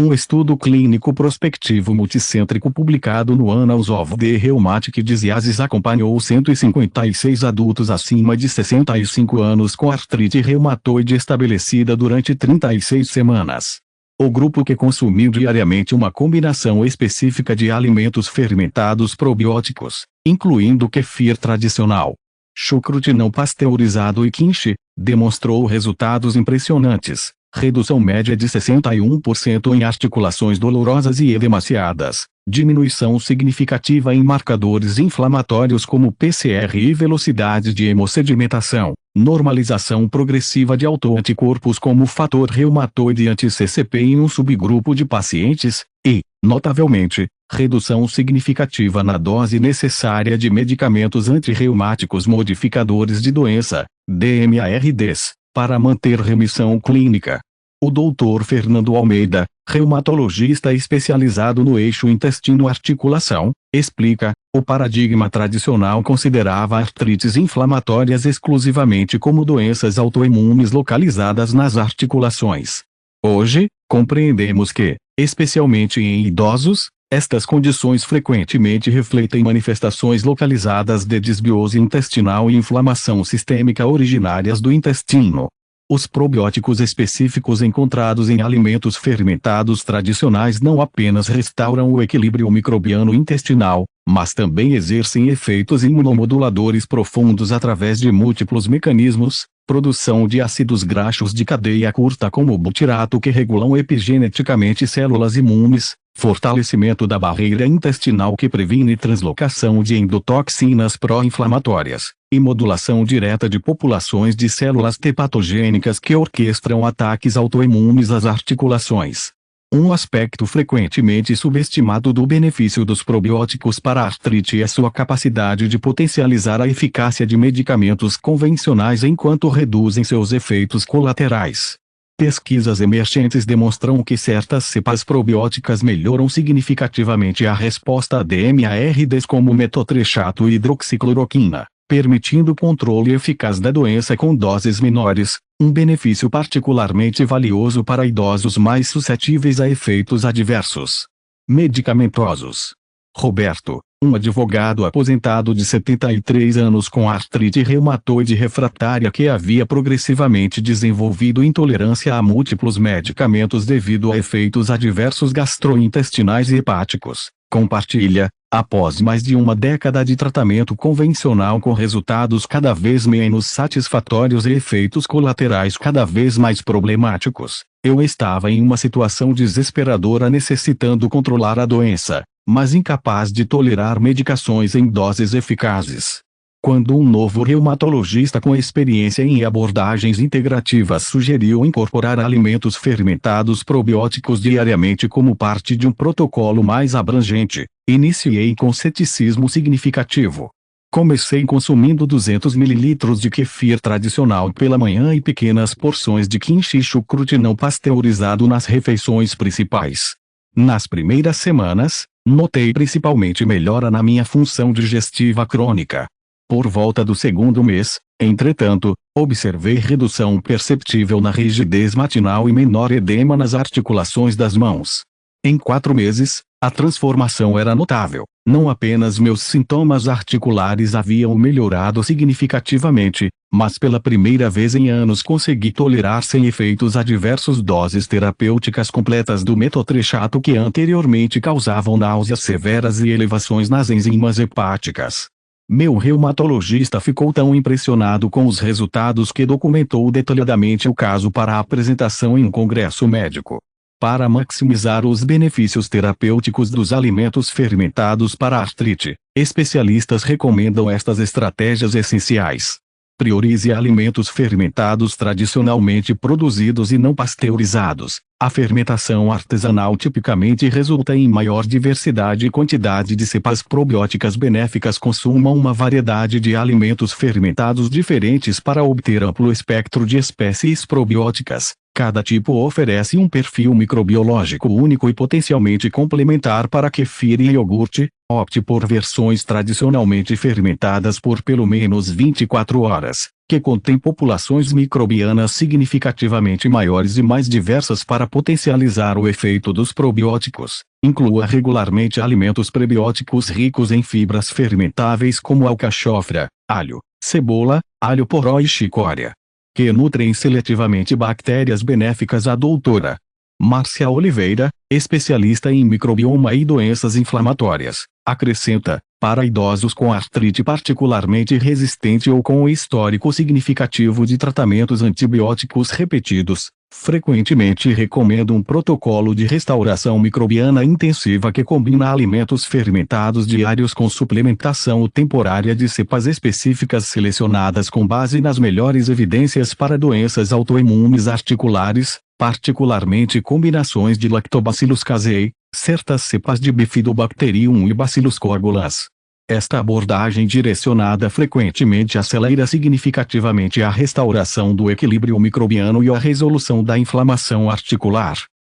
Um estudo clínico prospectivo multicêntrico publicado no Annals of the Rheumatic Diseases acompanhou 156 adultos acima de 65 anos com artrite reumatoide estabelecida durante 36 semanas. O grupo que consumiu diariamente uma combinação específica de alimentos fermentados probióticos, incluindo kefir tradicional, chucrute não pasteurizado e kimchi, demonstrou resultados impressionantes. Redução média de 61% em articulações dolorosas e edemaciadas, diminuição significativa em marcadores inflamatórios como PCR e velocidade de hemossedimentação, normalização progressiva de autoanticorpos como fator reumatoide anti-CCP em um subgrupo de pacientes, e, notavelmente, redução significativa na dose necessária de medicamentos antirreumáticos modificadores de doença, DMARDs, para manter remissão clínica. O Dr. Fernando Almeida, reumatologista especializado no eixo intestino-articulação, explica: o paradigma tradicional considerava artrites inflamatórias exclusivamente como doenças autoimunes localizadas nas articulações. Hoje, compreendemos que, especialmente em idosos, estas condições frequentemente refletem manifestações localizadas de desbiose intestinal e inflamação sistêmica originárias do intestino. Os probióticos específicos encontrados em alimentos fermentados tradicionais não apenas restauram o equilíbrio microbiano intestinal, mas também exercem efeitos imunomoduladores profundos através de múltiplos mecanismos: produção de ácidos graxos de cadeia curta como o butirato que regulam epigeneticamente células imunes, fortalecimento da barreira intestinal que previne translocação de endotoxinas pró-inflamatórias, e modulação direta de populações de células T patogênicas que orquestram ataques autoimunes às articulações. Um aspecto frequentemente subestimado do benefício dos probióticos para a artrite é sua capacidade de potencializar a eficácia de medicamentos convencionais enquanto reduzem seus efeitos colaterais. Pesquisas emergentes demonstram que certas cepas probióticas melhoram significativamente a resposta a DMARDs como metotrexato e hidroxicloroquina, permitindo controle eficaz da doença com doses menores, um benefício particularmente valioso para idosos mais suscetíveis a efeitos adversos medicamentosos. Roberto, um advogado aposentado de 73 anos com artrite reumatoide refratária que havia progressivamente desenvolvido intolerância a múltiplos medicamentos devido a efeitos adversos gastrointestinais e hepáticos, compartilha: após mais de uma década de tratamento convencional com resultados cada vez menos satisfatórios e efeitos colaterais cada vez mais problemáticos, eu estava em uma situação desesperadora necessitando controlar a doença, mas incapaz de tolerar medicações em doses eficazes. Quando um novo reumatologista com experiência em abordagens integrativas sugeriu incorporar alimentos fermentados probióticos diariamente como parte de um protocolo mais abrangente, iniciei com ceticismo significativo. Comecei consumindo 200 ml de kefir tradicional pela manhã e pequenas porções de kimchi chucrute não pasteurizado nas refeições principais. Nas primeiras semanas, notei principalmente melhora na minha função digestiva crônica. Por volta do segundo mês, entretanto, observei redução perceptível na rigidez matinal e menor edema nas articulações das mãos. Em 4 meses, a transformação era notável. Não apenas meus sintomas articulares haviam melhorado significativamente, mas pela primeira vez em anos consegui tolerar sem efeitos adversos doses terapêuticas completas do metotrexato que anteriormente causavam náuseas severas e elevações nas enzimas hepáticas. Meu reumatologista ficou tão impressionado com os resultados que documentou detalhadamente o caso para a apresentação em um congresso médico. Para maximizar os benefícios terapêuticos dos alimentos fermentados para a artrite, especialistas recomendam estas estratégias essenciais. Priorize alimentos fermentados tradicionalmente produzidos e não pasteurizados. A fermentação artesanal tipicamente resulta em maior diversidade e quantidade de cepas probióticas benéficas. Consuma uma variedade de alimentos fermentados diferentes para obter amplo espectro de espécies probióticas, Cada tipo oferece um perfil microbiológico único e potencialmente complementar para kefir e iogurte. Opte por versões tradicionalmente fermentadas por pelo menos 24 horas, que contêm populações microbianas significativamente maiores e mais diversas para potencializar o efeito dos probióticos. Inclua regularmente alimentos prebióticos ricos em fibras fermentáveis como alcachofra, alho, cebola, alho poró e chicória, que nutrem seletivamente bactérias benéficas. A doutora Márcia Oliveira, especialista em microbioma e doenças inflamatórias, acrescenta: para idosos com artrite particularmente resistente ou com histórico significativo de tratamentos antibióticos repetidos, frequentemente recomendo um protocolo de restauração microbiana intensiva que combina alimentos fermentados diários com suplementação temporária de cepas específicas selecionadas com base nas melhores evidências para doenças autoimunes articulares, particularmente combinações de Lactobacillus casei, certas cepas de Bifidobacterium e Bacillus coagulans. Esta abordagem direcionada frequentemente acelera significativamente a restauração do equilíbrio microbiano e a resolução da inflamação articular.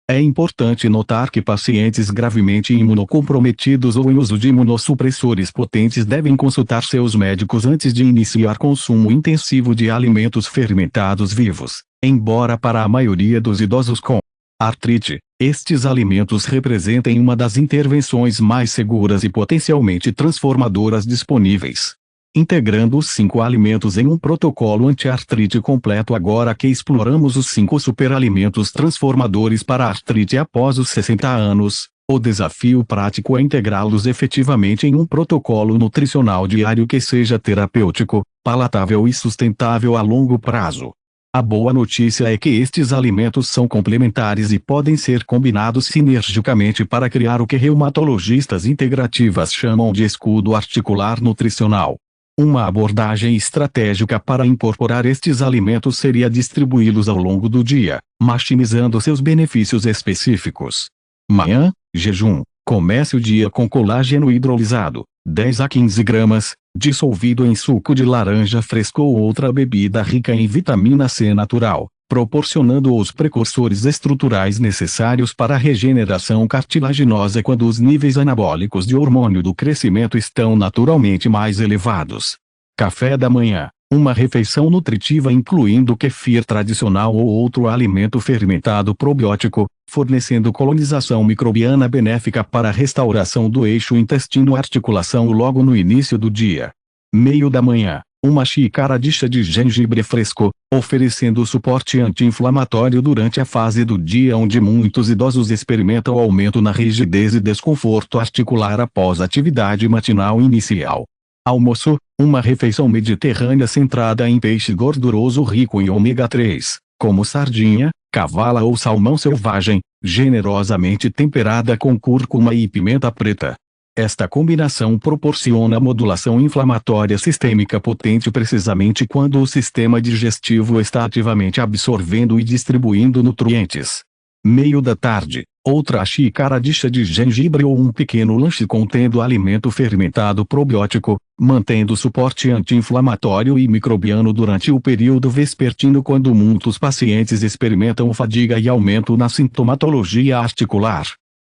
É importante notar que pacientes gravemente imunocomprometidos ou em uso de imunossupressores potentes devem consultar seus médicos antes de iniciar consumo intensivo de alimentos fermentados vivos. Embora para a maioria dos idosos com artrite, estes alimentos representem uma das intervenções mais seguras e potencialmente transformadoras disponíveis. Integrando os 5 alimentos em um protocolo anti-artrite completo. Agora que exploramos os 5 superalimentos transformadores para a artrite após os 60 anos, o desafio prático é integrá-los efetivamente em um protocolo nutricional diário que seja terapêutico, palatável e sustentável a longo prazo. A boa notícia é que estes alimentos são complementares e podem ser combinados sinergicamente para criar o que reumatologistas integrativas chamam de escudo articular nutricional. Uma abordagem estratégica para incorporar estes alimentos seria distribuí-los ao longo do dia, maximizando seus benefícios específicos. Manhã, jejum. Comece o dia com colágeno hidrolisado, 10 a 15 gramas, dissolvido em suco de laranja fresco ou outra bebida rica em vitamina C natural, proporcionando os precursores estruturais necessários para a regeneração cartilaginosa quando os níveis anabólicos de hormônio do crescimento estão naturalmente mais elevados. Café da manhã. Uma refeição nutritiva incluindo kefir tradicional ou outro alimento fermentado probiótico, fornecendo colonização microbiana benéfica para a restauração do eixo intestino-articulação logo no início do dia. Meio da manhã. Uma xícara de chá de gengibre fresco, oferecendo suporte anti-inflamatório durante a fase do dia onde muitos idosos experimentam aumento na rigidez e desconforto articular após a atividade matinal inicial. Almoço. Uma refeição mediterrânea centrada em peixe gorduroso rico em ômega 3, como sardinha, cavala ou salmão selvagem, generosamente temperada com cúrcuma e pimenta preta. Esta combinação proporciona modulação inflamatória sistêmica potente precisamente quando o sistema digestivo está ativamente absorvendo e distribuindo nutrientes. Meio da tarde. Outra xícara de chá de gengibre ou um pequeno lanche contendo alimento fermentado probiótico, mantendo suporte anti-inflamatório e microbiano durante o período vespertino quando muitos pacientes experimentam fadiga e aumento na sintomatologia articular.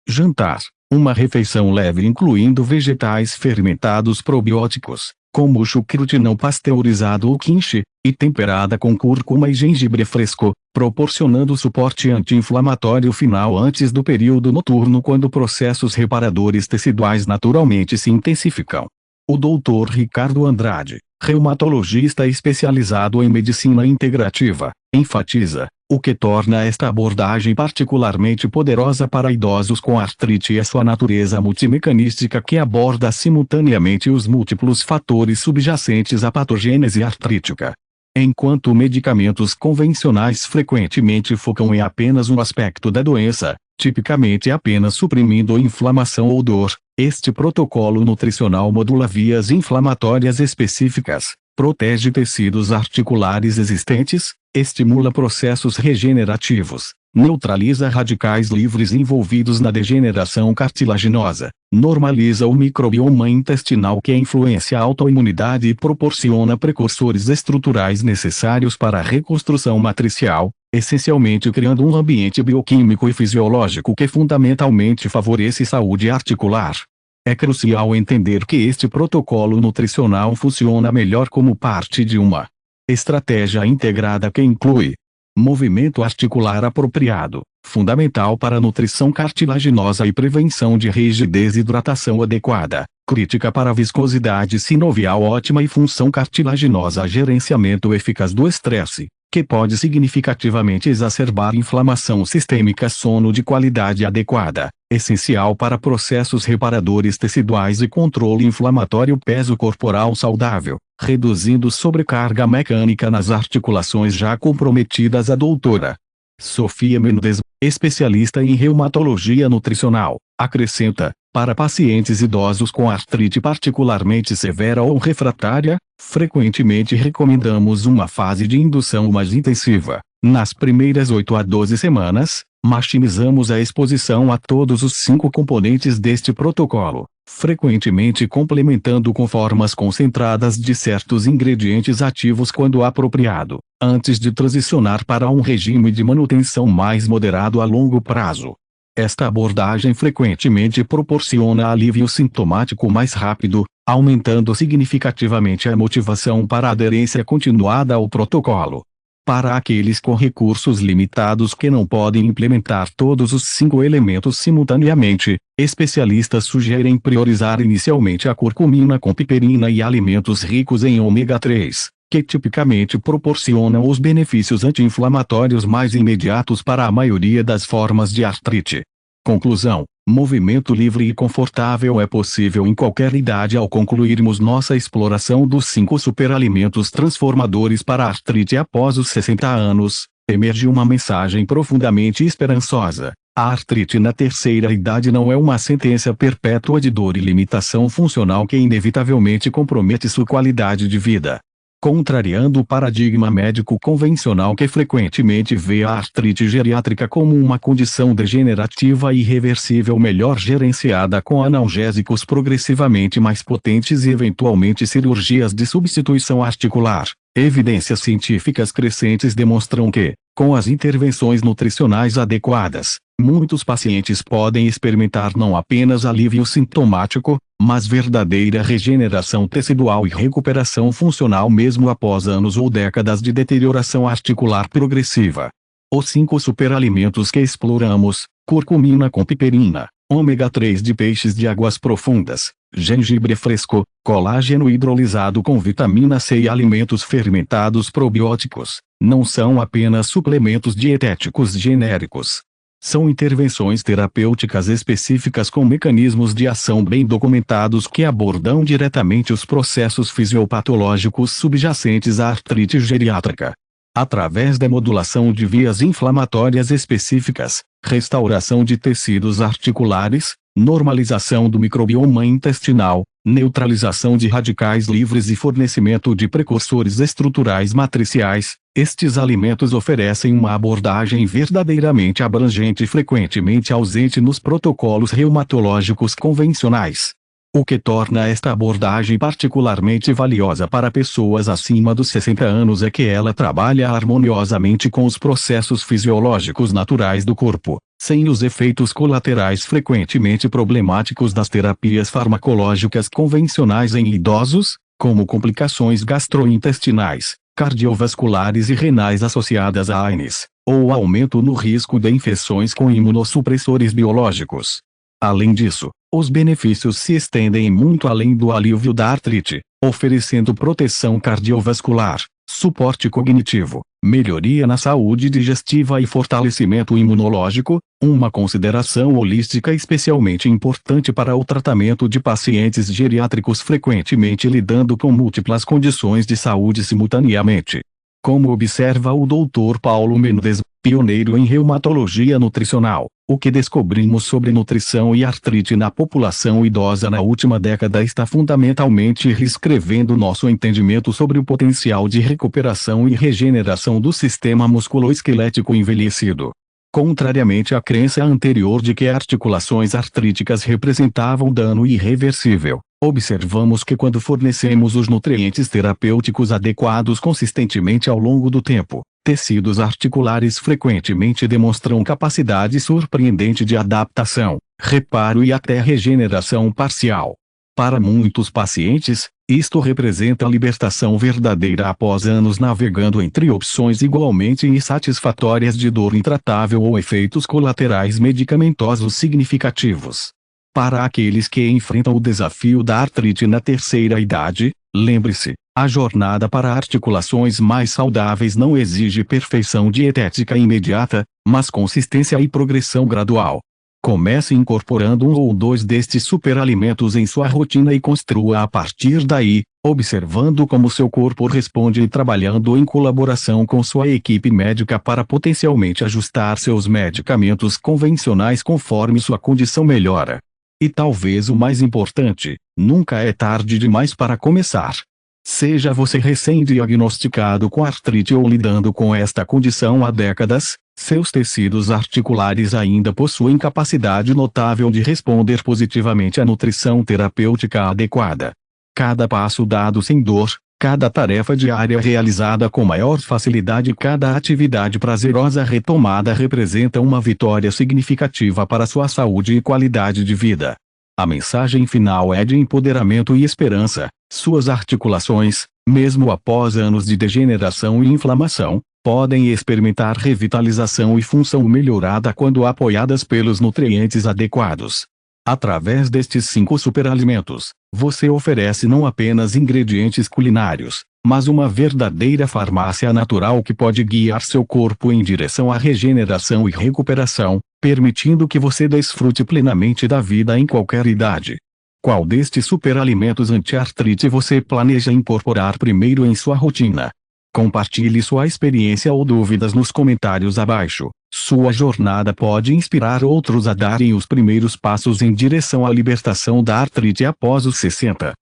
Jantar. Uma refeição leve incluindo vegetais fermentados probióticos, como o chucrute não pasteurizado ou kimchi, e temperada com cúrcuma e gengibre fresco, proporcionando suporte anti-inflamatório final antes do período noturno quando processos reparadores teciduais naturalmente se intensificam. O Dr. Ricardo Andrade, reumatologista especializado em medicina integrativa, enfatiza: o que torna esta abordagem particularmente poderosa para idosos com artrite é sua natureza multimecanística que aborda simultaneamente os múltiplos fatores subjacentes à patogênese artrítica. Enquanto medicamentos convencionais frequentemente focam em apenas um aspecto da doença, tipicamente apenas suprimindo inflamação ou dor, este protocolo nutricional modula vias inflamatórias específicas, protege tecidos articulares existentes, estimula processos regenerativos, neutraliza radicais livres envolvidos na degeneração cartilaginosa, normaliza o microbioma intestinal que influencia a autoimunidade e proporciona precursores estruturais necessários para a reconstrução matricial, essencialmente criando um ambiente bioquímico e fisiológico que fundamentalmente favorece saúde articular. É crucial entender que este protocolo nutricional funciona melhor como parte de uma estratégia integrada que inclui movimento articular apropriado, fundamental para a nutrição cartilaginosa e prevenção de rigidez e hidratação adequada, crítica para a viscosidade sinovial ótima e função cartilaginosa, gerenciamento eficaz do estresse, que pode significativamente exacerbar inflamação sistêmica, sono de qualidade adequada, essencial para processos reparadores teciduais e controle inflamatório, peso corporal saudável, reduzindo sobrecarga mecânica nas articulações já comprometidas. A doutora Sofia Mendes, especialista em reumatologia nutricional, acrescenta: para pacientes idosos com artrite particularmente severa ou refratária, frequentemente recomendamos uma fase de indução mais intensiva. Nas primeiras 8 a 12 semanas, maximizamos a exposição a todos os 5 componentes deste protocolo, frequentemente complementando com formas concentradas de certos ingredientes ativos quando apropriado, antes de transicionar para um regime de manutenção mais moderado a longo prazo. Esta abordagem frequentemente proporciona alívio sintomático mais rápido, aumentando significativamente a motivação para a aderência continuada ao protocolo. Para aqueles com recursos limitados que não podem implementar todos os 5 elementos simultaneamente, especialistas sugerem priorizar inicialmente a curcumina com piperina e alimentos ricos em ômega 3, que tipicamente proporcionam os benefícios anti-inflamatórios mais imediatos para a maioria das formas de artrite. Conclusão: movimento livre e confortável é possível em qualquer idade. Ao concluirmos nossa exploração dos 5 superalimentos transformadores para a artrite após os 60 anos, emerge uma mensagem profundamente esperançosa. A artrite na terceira idade não é uma sentença perpétua de dor e limitação funcional que inevitavelmente compromete sua qualidade de vida. Contrariando o paradigma médico convencional que frequentemente vê a artrite geriátrica como uma condição degenerativa e irreversível melhor gerenciada com analgésicos progressivamente mais potentes e eventualmente cirurgias de substituição articular, evidências científicas crescentes demonstram que, com as intervenções nutricionais adequadas, muitos pacientes podem experimentar não apenas alívio sintomático, mas verdadeira regeneração tecidual e recuperação funcional mesmo após anos ou décadas de deterioração articular progressiva. Os 5 superalimentos que exploramos: curcumina com piperina, ômega 3 de peixes de águas profundas, gengibre fresco, colágeno hidrolisado com vitamina C e alimentos fermentados probióticos, não são apenas suplementos dietéticos genéricos. São intervenções terapêuticas específicas com mecanismos de ação bem documentados que abordam diretamente os processos fisiopatológicos subjacentes à artrite geriátrica. Através da modulação de vias inflamatórias específicas, restauração de tecidos articulares, normalização do microbioma intestinal, neutralização de radicais livres e fornecimento de precursores estruturais matriciais, estes alimentos oferecem uma abordagem verdadeiramente abrangente e frequentemente ausente nos protocolos reumatológicos convencionais. O que torna esta abordagem particularmente valiosa para pessoas acima dos 60 anos é que ela trabalha harmoniosamente com os processos fisiológicos naturais do corpo, sem os efeitos colaterais frequentemente problemáticos das terapias farmacológicas convencionais em idosos, como complicações gastrointestinais, cardiovasculares e renais associadas a AINES, ou aumento no risco de infecções com imunossupressores biológicos. Além disso, os benefícios se estendem muito além do alívio da artrite, oferecendo proteção cardiovascular, suporte cognitivo, melhoria na saúde digestiva e fortalecimento imunológico, uma consideração holística especialmente importante para o tratamento de pacientes geriátricos frequentemente lidando com múltiplas condições de saúde simultaneamente. Como observa o Dr. Paulo Mendes, pioneiro em reumatologia nutricional, o que descobrimos sobre nutrição e artrite na população idosa na última década está fundamentalmente reescrevendo nosso entendimento sobre o potencial de recuperação e regeneração do sistema musculoesquelético envelhecido. Contrariamente à crença anterior de que articulações artríticas representavam dano irreversível, Observamos que quando fornecemos os nutrientes terapêuticos adequados consistentemente ao longo do tempo, tecidos articulares frequentemente demonstram capacidade surpreendente de adaptação, reparo e até regeneração parcial. Para muitos pacientes, isto representa a libertação verdadeira após anos navegando entre opções igualmente insatisfatórias de dor intratável ou efeitos colaterais medicamentosos significativos. Para aqueles que enfrentam o desafio da artrite na terceira idade, lembre-se, a jornada para articulações mais saudáveis não exige perfeição dietética imediata, mas consistência e progressão gradual. Comece incorporando um ou dois destes superalimentos em sua rotina e construa a partir daí, observando como seu corpo responde e trabalhando em colaboração com sua equipe médica para potencialmente ajustar seus medicamentos convencionais conforme sua condição melhora. E talvez o mais importante, nunca é tarde demais para começar. Seja você recém-diagnosticado com artrite ou lidando com esta condição há décadas, seus tecidos articulares ainda possuem capacidade notável de responder positivamente à nutrição terapêutica adequada. Cada passo dado sem dor, cada tarefa diária realizada com maior facilidade e cada atividade prazerosa retomada representa uma vitória significativa para sua saúde e qualidade de vida. A mensagem final é de empoderamento e esperança. Suas articulações, mesmo após anos de degeneração e inflamação, podem experimentar revitalização e função melhorada quando apoiadas pelos nutrientes adequados. Através destes 5 superalimentos, você oferece não apenas ingredientes culinários, mas uma verdadeira farmácia natural que pode guiar seu corpo em direção à regeneração e recuperação, permitindo que você desfrute plenamente da vida em qualquer idade. Qual destes superalimentos anti-artrite você planeja incorporar primeiro em sua rotina? Compartilhe sua experiência ou dúvidas nos comentários abaixo. Sua jornada pode inspirar outros a darem os primeiros passos em direção à libertação da artrite após os 60.